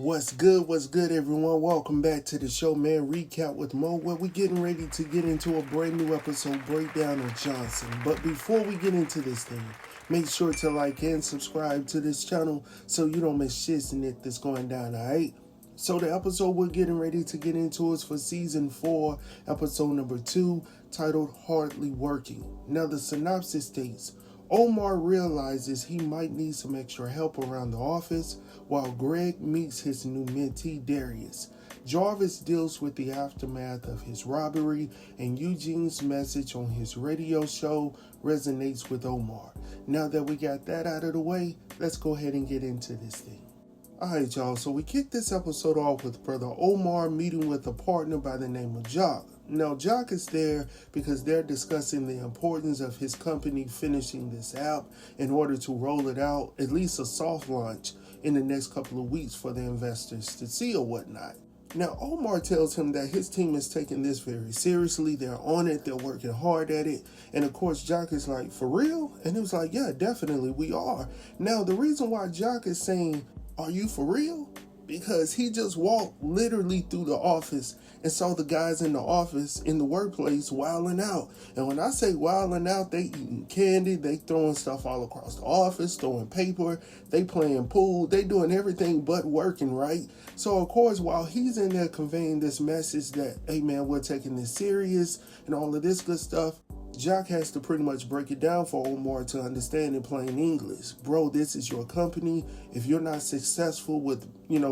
What's good, everyone? Welcome back to the show, man. Recap with Mo, where we're getting ready to get into a brand new episode breakdown of Johnson. But before we get into this thing, make sure to like and subscribe to this channel so you don't miss shit that's going down, alright? So the episode we're getting ready to get into is for season 4, episode number 2, titled Hardly Working. Now the synopsis states, Omar realizes he might need some extra help around the office while Greg meets his new mentee Darius. Jarvis deals with the aftermath of his robbery, and Eugene's message on his radio show resonates with Omar. Now that we got that out of the way, let's go ahead and get into this thing. Alright y'all, so we kicked this episode off with brother Omar meeting with a partner by the name of Jock. Now Jock is there because they're discussing the importance of his company finishing this app in order to roll it out, at least a soft launch, in the next couple of weeks for the investors to see or whatnot. Now Omar tells him that his team is taking this very seriously, they're on it, they're working hard at it, and of course Jock is like, for real? And he was like, yeah, definitely we are. Now the reason why Jock is saying, are you for real? Because he just walked literally through the office and saw the guys in the office, in the workplace, wilding out. And when I say wilding out, they eating candy, they throwing stuff all across the office, throwing paper, they playing pool, they doing everything but working, right? So of course, while he's in there conveying this message that, hey man, we're taking this serious and all of this good stuff, Jock has to pretty much break it down for Omar to understand in plain English. Bro, this is your company. If you're not successful with,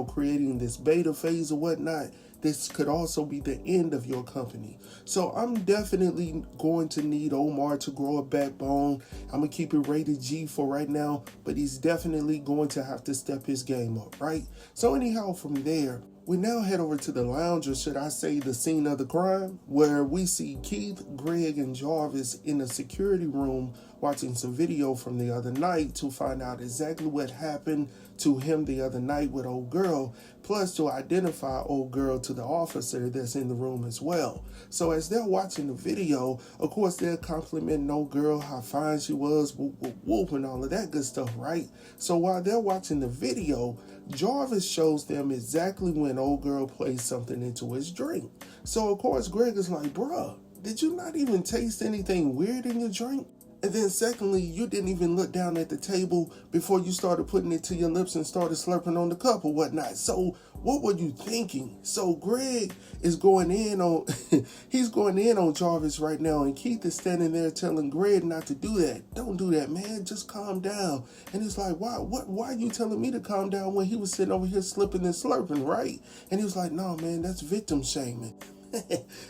creating this beta phase or whatnot, this could also be the end of your company. So I'm definitely going to need Omar to grow a backbone. I'm going to keep it rated G for right now, but he's definitely going to have to step his game up, right? So anyhow, from there, we now head over to the lounge, or should I say the scene of the crime, where we see Keith, Greg, and Jarvis in a security room watching some video from the other night to find out exactly what happened to him the other night with old girl, plus to identify old girl to the officer that's in the room as well. So as they're watching the video, of course they're complimenting old girl, how fine she was, whoop, whoop, whoop, and all of that good stuff, right? So while they're watching the video, Jarvis shows them exactly when old girl plays something into his drink. So of course Greg is like, bruh, did you not even taste anything weird in your drink? And then secondly, you didn't even look down at the table before you started putting it to your lips and started slurping on the cup or whatnot. So what were you thinking? So Greg is going in on, he's going in on Jarvis right now. And Keith is standing there telling Greg not to do that. Don't do that, man. Just calm down. And he's like, why are you telling me to calm down when he was sitting over here slipping and slurping, right? And he was like, no, man, that's victim shaming.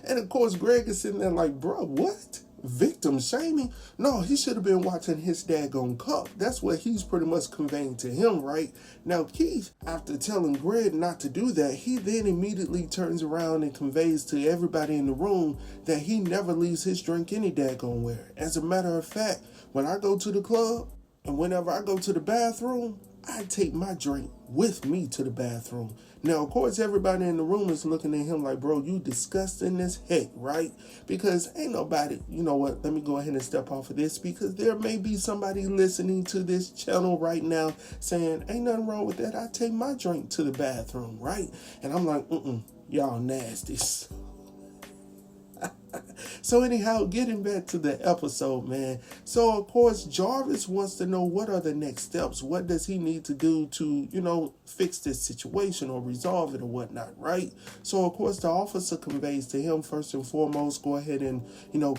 And of course, Greg is sitting there like, bro, what? Victim shaming? No, he should have been watching his daggone cup. That's what he's pretty much conveying to him, right? Now, Keith, after telling Greg not to do that, he then immediately turns around and conveys to everybody in the room that he never leaves his drink any daggone where. As a matter of fact, when I go to the club and whenever I go to the bathroom, I take my drink with me to the bathroom. Now, of course, everybody in the room is looking at him like, bro, you disgusting as heck, right? Because ain't nobody, you know what, let me go ahead and step off of this because there may be somebody listening to this channel right now saying, ain't nothing wrong with that. I take my drink to the bathroom, right? And I'm like, y'all nasty. So anyhow, getting back to the episode, man. So of course, Jarvis wants to know what are the next steps. What does he need to do to, fix this situation or resolve it or whatnot, right? So of course, the officer conveys to him, first and foremost, go ahead and,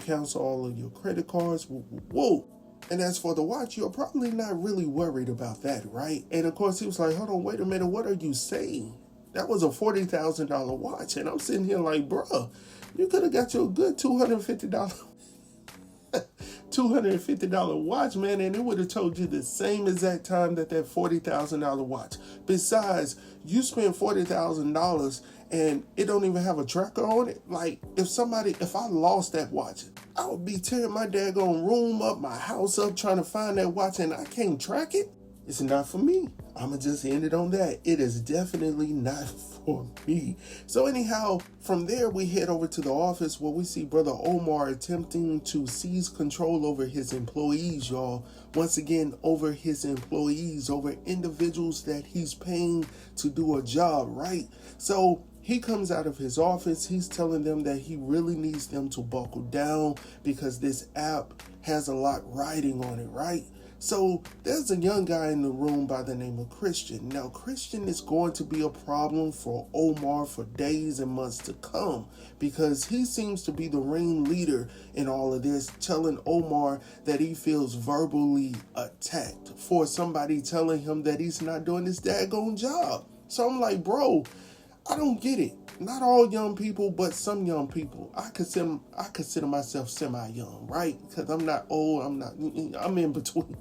cancel all of your credit cards. Whoa. And as for the watch, you're probably not really worried about that, right? And of course, he was like, hold on, wait a minute. What are you saying? That was a $40,000 watch. And I'm sitting here like, bruh, you could have got you a good $250 watch, man, and it would have told you the same exact time that $40,000 watch. Besides, you spend $40,000 and it don't even have a tracker on it. Like, if I lost that watch, I would be tearing my daggone room up, my house up, trying to find that watch, and I can't track it. it's not for me. I'ma just end it on that. It is definitely not for me. So anyhow, from there we head over to the office where we see Brother Omar attempting to seize control over his employees, y'all. Once again, over his employees, over individuals that he's paying to do a job, right? So he comes out of his office, he's telling them that he really needs them to buckle down because this app has a lot riding on it, right? So there's a young guy in the room by the name of Christian. Now, Christian is going to be a problem for Omar for days and months to come because he seems to be the ringleader in all of this, telling Omar that he feels verbally attacked for somebody telling him that he's not doing his daggone job. So I'm like, bro, I don't get it. Not all young people, but some young people. I consider myself semi-young, right? Because I'm not old, I'm in between.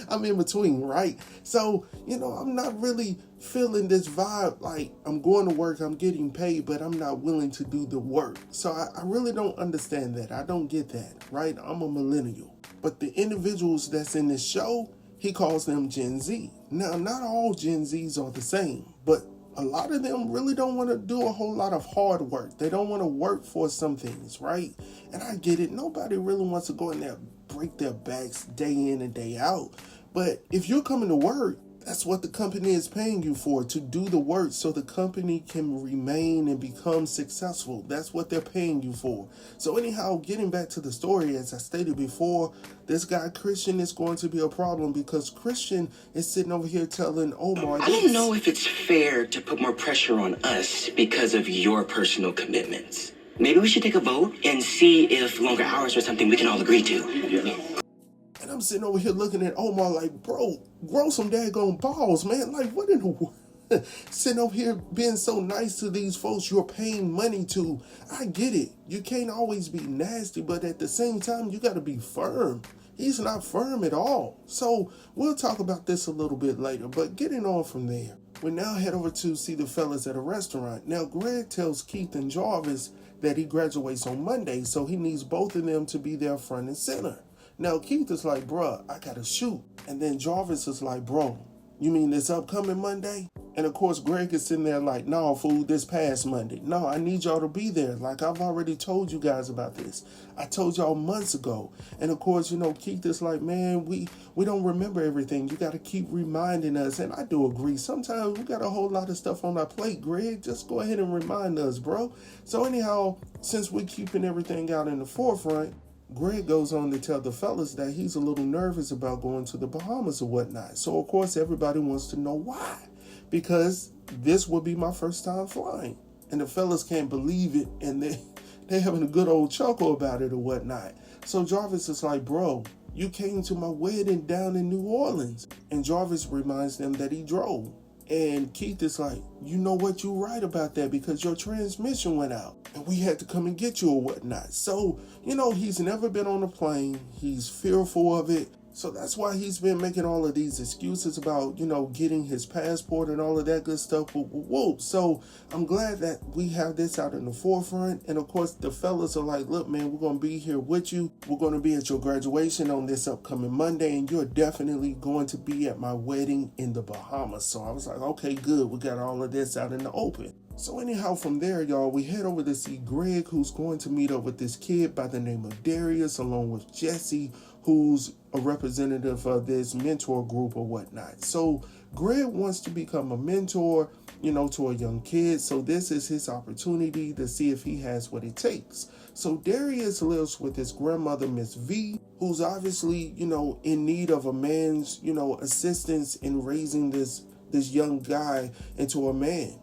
I'm in between, right? So, I'm not really feeling this vibe like I'm going to work, I'm getting paid, but I'm not willing to do the work. So I really don't understand that. I don't get that, right? I'm a millennial. But the individuals that's in this show, he calls them Gen Z. Now, not all Gen Zs are the same, but a lot of them really don't want to do a whole lot of hard work. They don't want to work for some things, right? And I get it. Nobody really wants to go in there, break their backs day in and day out. But if you're coming to work, that's what the company is paying you for, to do the work so the company can remain and become successful. That's what they're paying you for. So anyhow, getting back to the story, as I stated before, this guy Christian is going to be a problem because Christian is sitting over here telling Omar, I don't know if it's fair to put more pressure on us because of your personal commitments. Maybe we should take a vote and see if longer hours are something we can all agree to. And I'm sitting over here looking at Omar like, bro, grow some daggone balls, man. Like, what in the world? Sitting over here being so nice to these folks you're paying money to. I get it. You can't always be nasty, but at the same time, you got to be firm. He's not firm at all. So we'll talk about this a little bit later, but getting on from there, we now head over to see the fellas at a restaurant. Now, Greg tells Keith and Jarvis that he graduates on Monday, so he needs both of them to be there front and center. Now, Keith is like, bruh, I gotta shoot. And then Jarvis is like, bro, you mean this upcoming Monday? And of course, Greg is sitting there like, no, fool, this past Monday. No, I need y'all to be there. Like, I've already told you guys about this. I told y'all months ago. And of course, Keith is like, man, we don't remember everything. You got to keep reminding us. And I do agree. Sometimes we got a whole lot of stuff on our plate, Greg. Just go ahead and remind us, bro. So anyhow, since we're keeping everything out in the forefront, Greg goes on to tell the fellas that he's a little nervous about going to the Bahamas or whatnot. So, of course, everybody wants to know why. Because this will be my first time flying. And the fellas can't believe it. And they're having a good old chuckle about it or whatnot. So Jarvis is like, bro, you came to my wedding down in New Orleans. And Jarvis reminds them that he drove. And Keith is like, you know what, you're right about that because your transmission went out and we had to come and get you or whatnot. So, he's never been on a plane. He's fearful of it. So that's why he's been making all of these excuses about, getting his passport and all of that good stuff. Whoa. So I'm glad that we have this out in the forefront. And of course, the fellas are like, look, man, we're going to be here with you. We're going to be at your graduation on this upcoming Monday. And you're definitely going to be at my wedding in the Bahamas. So I was like, okay, good. We got all of this out in the open. So anyhow, from there, y'all, we head over to see Greg, who's going to meet up with this kid by the name of Darius, along with Jesse, who's a representative of this mentor group or whatnot. So Greg wants to become a mentor, to a young kid. So this is his opportunity to see if he has what it takes. So Darius lives with his grandmother, Miss V, who's obviously, in need of a man's, assistance in raising this young guy into a man.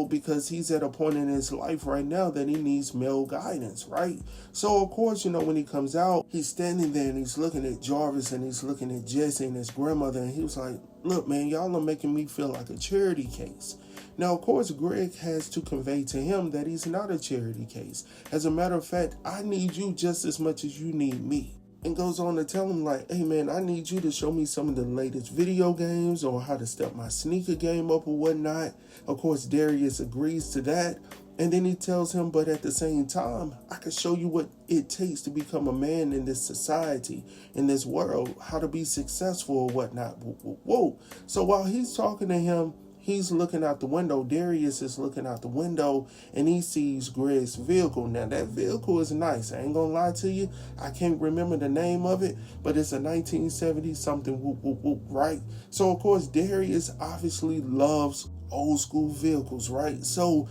Because he's at a point in his life right now that he needs male guidance, right? So, of course, when he comes out, he's standing there and he's looking at Jarvis and he's looking at Jesse and his grandmother, and he was like, look, man, y'all are making me feel like a charity case. Now, of course, Greg has to convey to him that he's not a charity case. As a matter of fact, I need you just as much as you need me. And goes on to tell him like, hey man, I need you to show me some of the latest video games or how to step my sneaker game up or whatnot. Of course, Darius agrees to that. And then he tells him, but at the same time, I can show you what it takes to become a man in this society, in this world, how to be successful or whatnot. Whoa. So while he's talking to him, he's looking out the window. Darius is looking out the window and he sees Greg's vehicle. Now that vehicle is nice. I ain't gonna lie to you. I can't remember the name of it, but it's a 1970 something, right? So of course Darius obviously loves old school vehicles, right? So,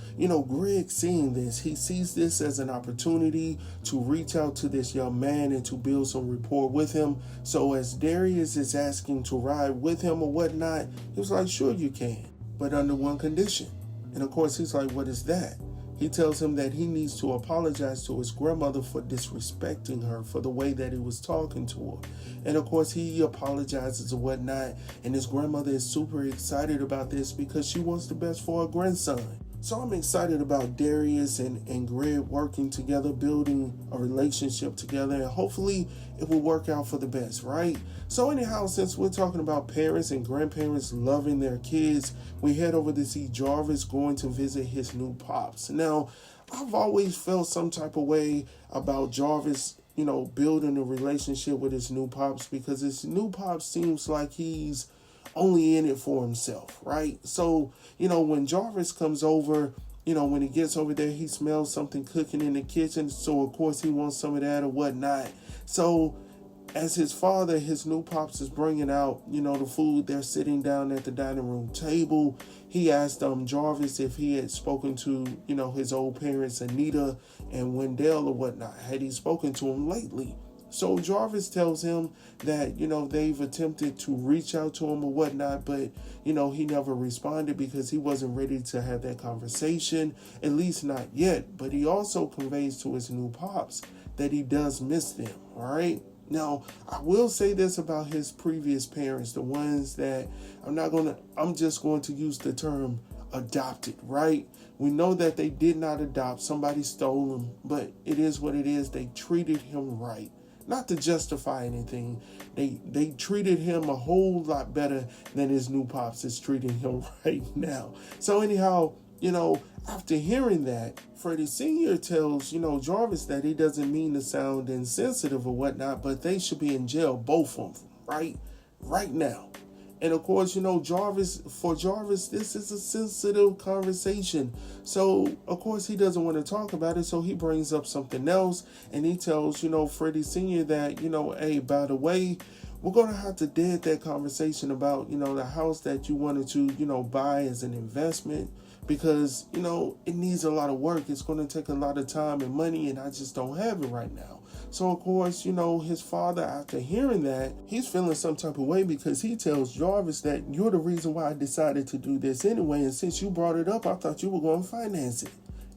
Greg seeing this, he sees this as an opportunity to reach out to this young man and to build some rapport with him. So as Darius is asking to ride with him or whatnot, he was like, sure you can, but under one condition. And of course he's like, what is that? He tells him that he needs to apologize to his grandmother for disrespecting her, for the way that he was talking to her. And of course he apologizes and whatnot, and his grandmother is super excited about this because she wants the best for her grandson. So I'm excited about Darius and Greg working together, building a relationship together, and hopefully it will work out for the best, right? So anyhow, since we're talking about parents and grandparents loving their kids, we head over to see Jarvis going to visit his new pops. Now, I've always felt some type of way about Jarvis, building a relationship with his new pops, because his new pops seems like he's only in it for himself, right? So, when Jarvis comes over, when he gets over there, he smells something cooking in the kitchen. So, of course, he wants some of that or whatnot. So, as his father, his new pops is bringing out, the food. They're sitting down at the dining room table. He asked Jarvis if he had spoken to, his old parents, Anita and Wendell or whatnot. Had he spoken to him lately? So Jarvis tells him that, they've attempted to reach out to him or whatnot, but, he never responded because he wasn't ready to have that conversation, at least not yet. But he also conveys to his new pops that he does miss them, all right? Now, I will say this about his previous parents, the ones that I'm just going to use the term adopted, right? We know that they did not adopt, somebody stole them, but it is what it is. They treated him right. Not to justify anything, they treated him a whole lot better than his new pops is treating him right now. So anyhow, after hearing that, Freddie Sr. tells, Jarvis that he doesn't mean to sound insensitive or whatnot, but they should be in jail, both of them, right now. And of course, Jarvis, this is a sensitive conversation. So, of course, he doesn't want to talk about it. So he brings up something else and he tells, Freddie Sr. that, hey, by the way, we're going to have to dead that conversation about, the house that you wanted to, buy as an investment because, it needs a lot of work. It's going to take a lot of time and money and I just don't have it right now. So, of course, his father, after hearing that, he's feeling some type of way because he tells Jarvis that you're the reason why I decided to do this anyway. And since you brought it up, I thought you were going to finance it.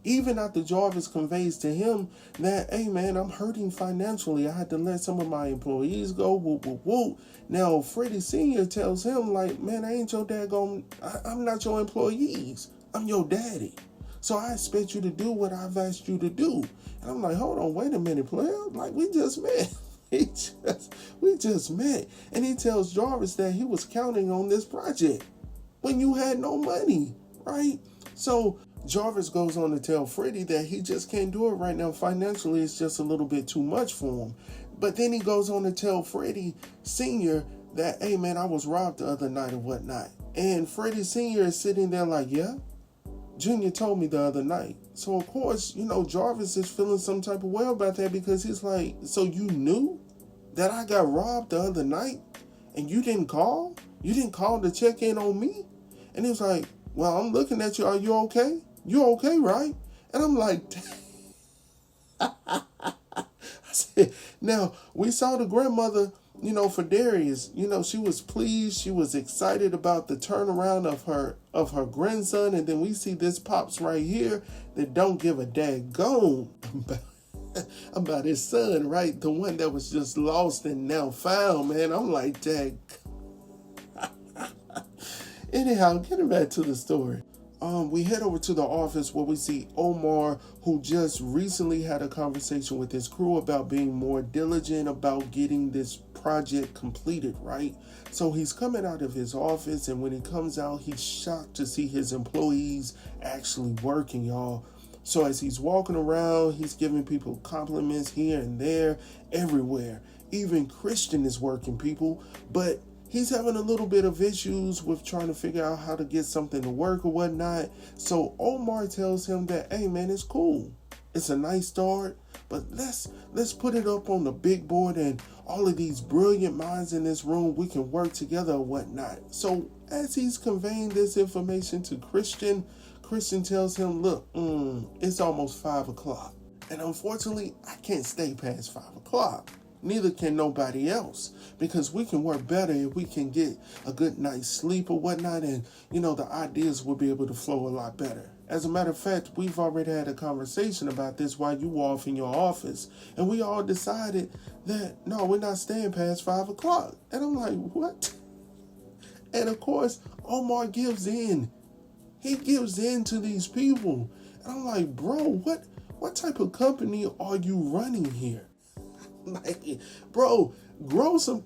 Even after Jarvis conveys to him that, hey, man, I'm hurting financially. I had to let some of my employees go. Whoop. Now, Freddie Sr. tells him, like, man, I ain't your daggone, I'm not your employees. I'm your daddy. So I expect you to do what I've asked you to do. And I'm like, hold on, wait a minute, player. Like, we just met. We just met. And he tells Jarvis that he was counting on this project when you had no money, right? So Jarvis goes on to tell Freddie that he just can't do it right now. Financially, it's just a little bit too much for him. But then he goes on to tell Freddie Sr. that, hey, man, I was robbed the other night or whatnot. And Freddie Sr. is sitting there like, yeah, Junior told me the other night. So, of course, Jarvis is feeling some type of way about that because he's like, so you knew that I got robbed the other night and you didn't call? You didn't call to check in on me? And he was like, well, I'm looking at you. Are you okay? You okay, right? And I'm like, I said, now, we saw the grandmother, for Darius, she was pleased. She was excited about the turnaround of her grandson. And then we see this pops right here that don't give a daggone about his son, right? The one that was just lost and now found, man. I'm like, dag. Anyhow, getting back to the story. We head over to the office where we see Omar, who just recently had a conversation with his crew about being more diligent about getting this project completed, right? So he's coming out of his office, and when he comes out, he's shocked to see his employees actually working, y'all. So as he's walking around, he's giving people compliments here and there, everywhere. Even Christian is working, people, but he's having a little bit of issues with trying to figure out how to get something to work or whatnot. So Omar tells him that, hey man, it's cool. It's a nice start, but let's put it up on the big board, and all of these brilliant minds in this room, we can work together or whatnot. So as he's conveying this information to Christian tells him, look, it's almost 5 o'clock. And unfortunately, I can't stay past 5 o'clock. Neither can nobody else, because we can work better if we can get a good night's sleep or whatnot, and the ideas will be able to flow a lot better. As a matter of fact, we've already had a conversation about this while you were off in your office, and we all decided that no, we're not staying past 5 o'clock. And I'm like, what? And of course, Omar gives in. He gives in to these people. And I'm like, bro, what type of company are you running here? Like, bro, grow some.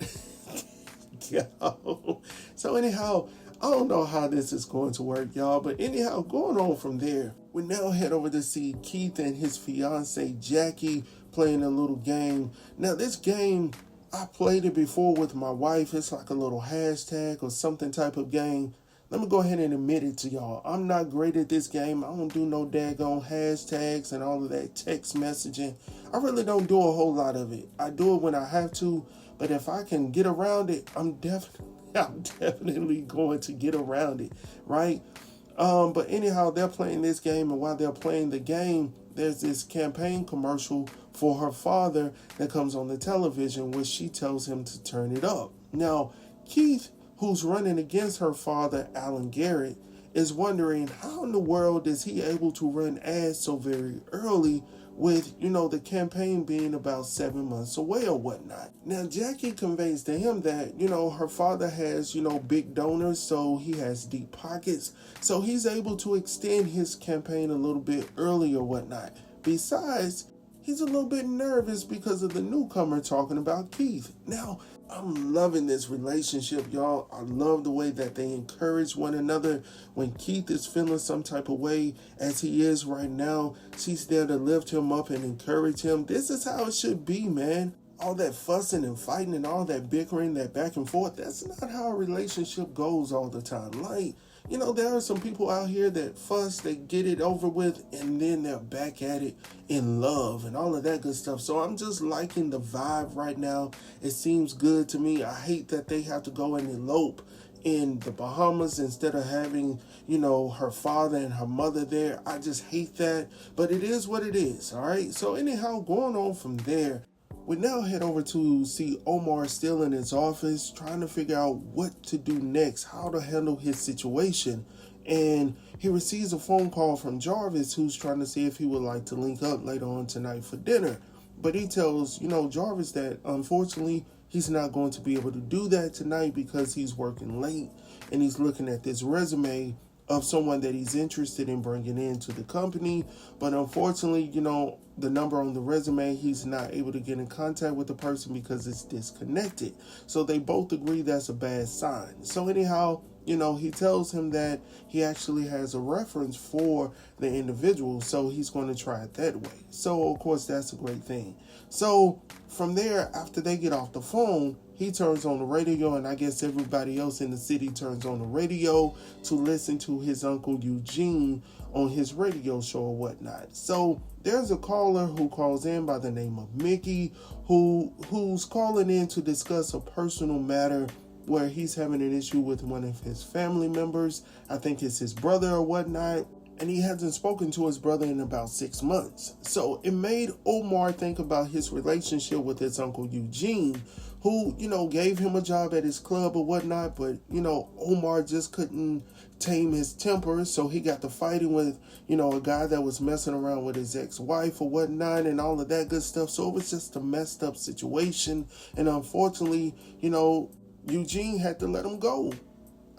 Yo. So anyhow, I don't know how this is going to work, y'all. But anyhow, going on from there, we now head over to see Keith and his fiance Jackie playing a little game. Now, this game, I played it before with my wife. It's like a little hashtag or something type of game. Let me go ahead and admit it to y'all. I'm not great at this game. I don't do no daggone hashtags and all of that text messaging. I really don't do a whole lot of it. I do it when I have to, but if I can get around it, I'm definitely going to get around it, right? But anyhow, they're playing this game, and while they're playing the game, there's this campaign commercial for her father that comes on the television, where she tells him to turn it up. Now, Keith, who's running against her father, Alan Garrett, is wondering how in the world is he able to run ads so very early with, the campaign being about 7 months away or whatnot. Now, Jackie conveys to him that, her father has, big donors, so he has deep pockets, so he's able to extend his campaign a little bit early or whatnot. Besides, he's a little bit nervous because of the newcomer talking about Keith. Now, I'm loving this relationship, y'all. I love the way that they encourage one another. When Keith is feeling some type of way, as he is right now, she's there to lift him up and encourage him. This is how it should be, man. All that fussing and fighting and all that bickering, that back and forth, that's not how a relationship goes all the time. Like, there are some people out here that fuss, they get it over with, and then they're back at it in love and all of that good stuff. So I'm just liking the vibe right now. It seems good to me. I hate that they have to go and elope in the Bahamas instead of having, her father and her mother there. I just hate that, but it is what it is, all right? So anyhow, going on from there, we now head over to see Omar still in his office, trying to figure out what to do next, how to handle his situation. And he receives a phone call from Jarvis, who's trying to see if he would like to link up later on tonight for dinner. But he tells, Jarvis that unfortunately he's not going to be able to do that tonight because he's working late and he's looking at this resume of someone that he's interested in bringing into the company. But unfortunately, the number on the resume, he's not able to get in contact with the person because it's disconnected. So they both agree that's a bad sign. So anyhow, he tells him that he actually has a reference for the individual, so he's going to try it that way. So of course, that's a great thing. So from there, after they get off the phone, he turns on the radio, and I guess everybody else in the city turns on the radio to listen to his uncle Eugene on his radio show or whatnot. So there's a caller who calls in by the name of Mickey, who's calling in to discuss a personal matter where he's having an issue with one of his family members. I think it's his brother or whatnot. And he hasn't spoken to his brother in about 6 months. So it made Omar think about his relationship with his uncle Eugene, who, gave him a job at his club or whatnot. But, Omar just couldn't tame his temper. So he got to fighting with, a guy that was messing around with his ex-wife or whatnot and all of that good stuff. So it was just a messed up situation. And unfortunately, Eugene had to let him go.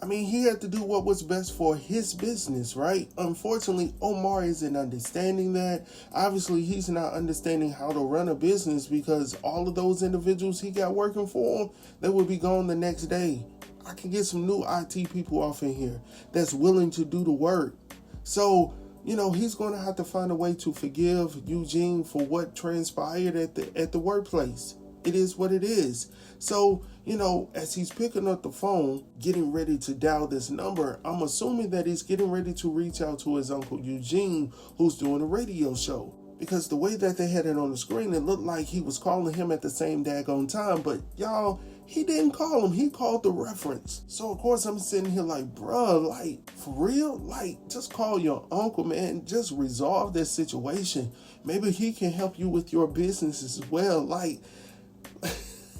I mean, he had to do what was best for his business, right? Unfortunately, Omar isn't understanding that. Obviously, he's not understanding how to run a business because all of those individuals he got working for him, they would be gone the next day. I can get some new IT people off in here that's willing to do the work. So he's going to have to find a way to forgive Eugene for what transpired at the workplace. It is what it is. So, as he's picking up the phone, getting ready to dial this number, I'm assuming that he's getting ready to reach out to his uncle Eugene, who's doing a radio show. Because the way that they had it on the screen, it looked like he was calling him at the same daggone time. But y'all, he didn't call him. He called the reference. So, of course, I'm sitting here like, bruh, like, for real? Like, just call your uncle, man. Just resolve this situation. Maybe he can help you with your business as well. Like,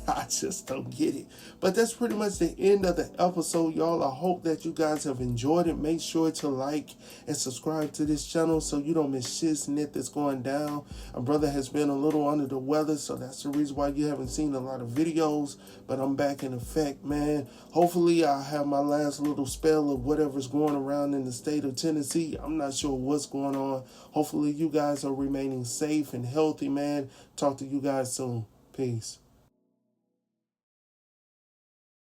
I just don't get it. But that's pretty much the end of the episode, y'all. I hope that you guys have enjoyed it. Make sure to like and subscribe to this channel so you don't miss shit that's going down. My brother has been a little under the weather, so that's the reason why you haven't seen a lot of videos. But I'm back in effect, man. Hopefully I'll have my last little spell of whatever's going around in the state of Tennessee. I'm not sure what's going on. Hopefully you guys are remaining safe and healthy, man. Talk to you guys soon. Peace.